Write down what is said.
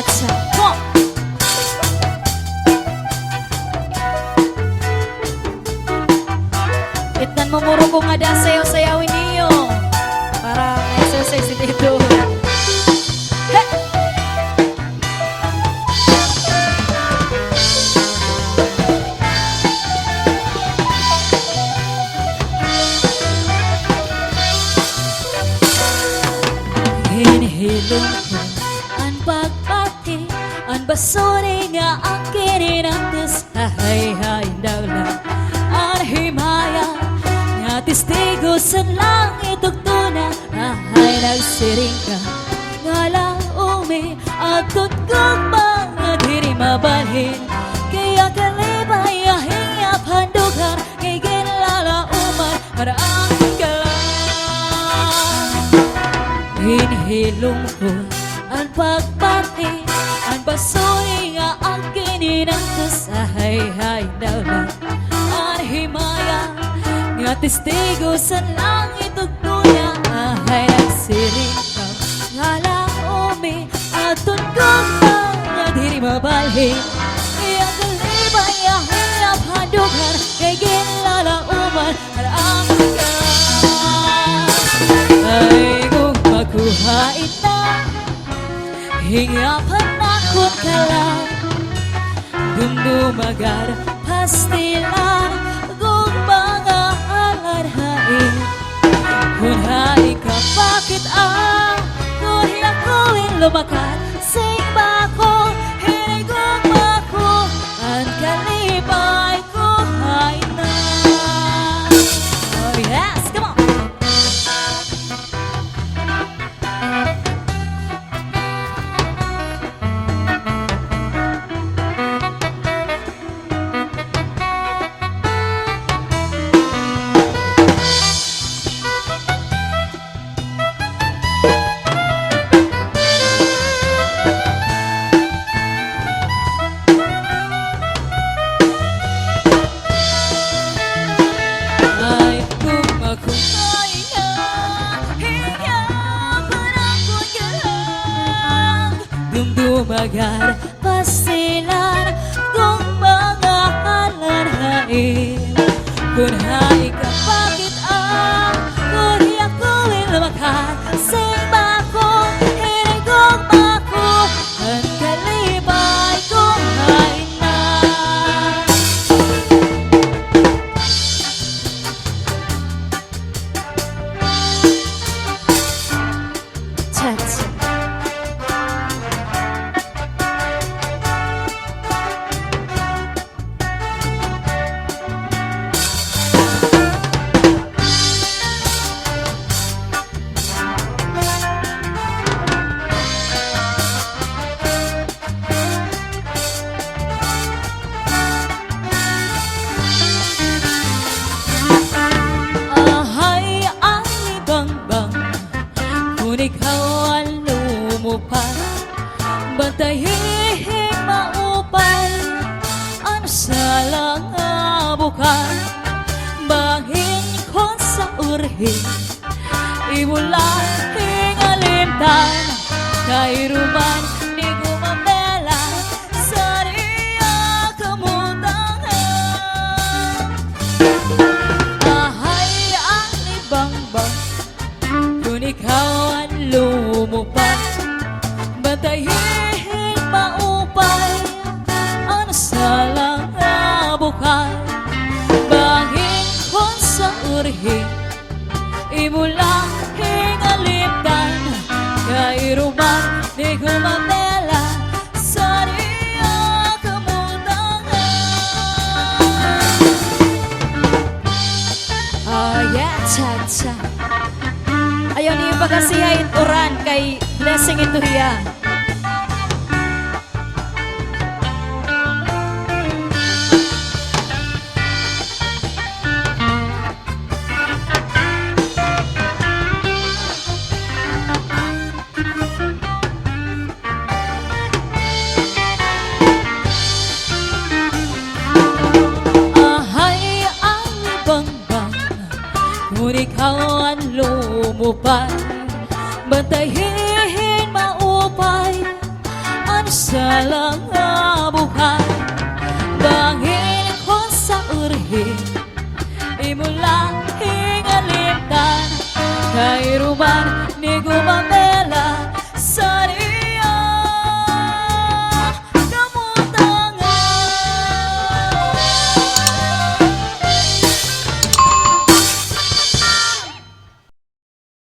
cha-cha. Come on. Itnan mo muro kung ada sayaw-sayawin niyo. Para exercise dito. Hey! Hinihilom ko ang pagpati, ang basuri nga ang kininantos. Hay-hay daw lang ang himaya nga testigo sa langit ug tuna. Hay nagsiring ka nga laumi at tutgog mga diri mabalhin. Kaya kalibay ahiyap handugan kay ginlalauman maraang hinihilom ko ang pagpati, ang basuri nga ang kininantos. Hay-hay daw lang ang himaya nga testigo sa langit ug tuna. Hay nagsiring ka nga laumi at tutgog mga diri mabalhin. Kaya kalibay ahiyap handugan kay ginlalauman maraang ay makuhait na hingapan akot ka lang. Dumdumagar pastilan kung mga alarhain. Kung hai ka bakit kung yakuin lumakat sing bako hinigong bako ang kalibay kuhait na. Oh yes, come on! Dumdumagar pasilan kung mga halanhain. Kung hai ka bakit kung yakuin lumakat sing bako hinigong bako ang kalibay kung hai na. Cha-cha. Ikaw ang lumupad, bantayin maupal, ano sa lang bukan, bangin ko sa urhin, imulan hingalimtan, kairuman ni gumamela, sa riya kamutangan. Ahay ang ibangbang, kung ikaw ang lumupad, bantayin maupay, ano sa lang bukal, bangin ko sa urhin, imulang hingaliptan, kairuman ni gumamela, sa riya kamutangan. Oh yeah, cha-cha. Ayaw niyo pagkasiyain uran kay blessing ito hiya. Ahay ang bangbang, kung ikaw ang lumupad, bantayin maupay, ano sa lang buhay. Bangin ko sa urhi imula hingalimtan kay ruman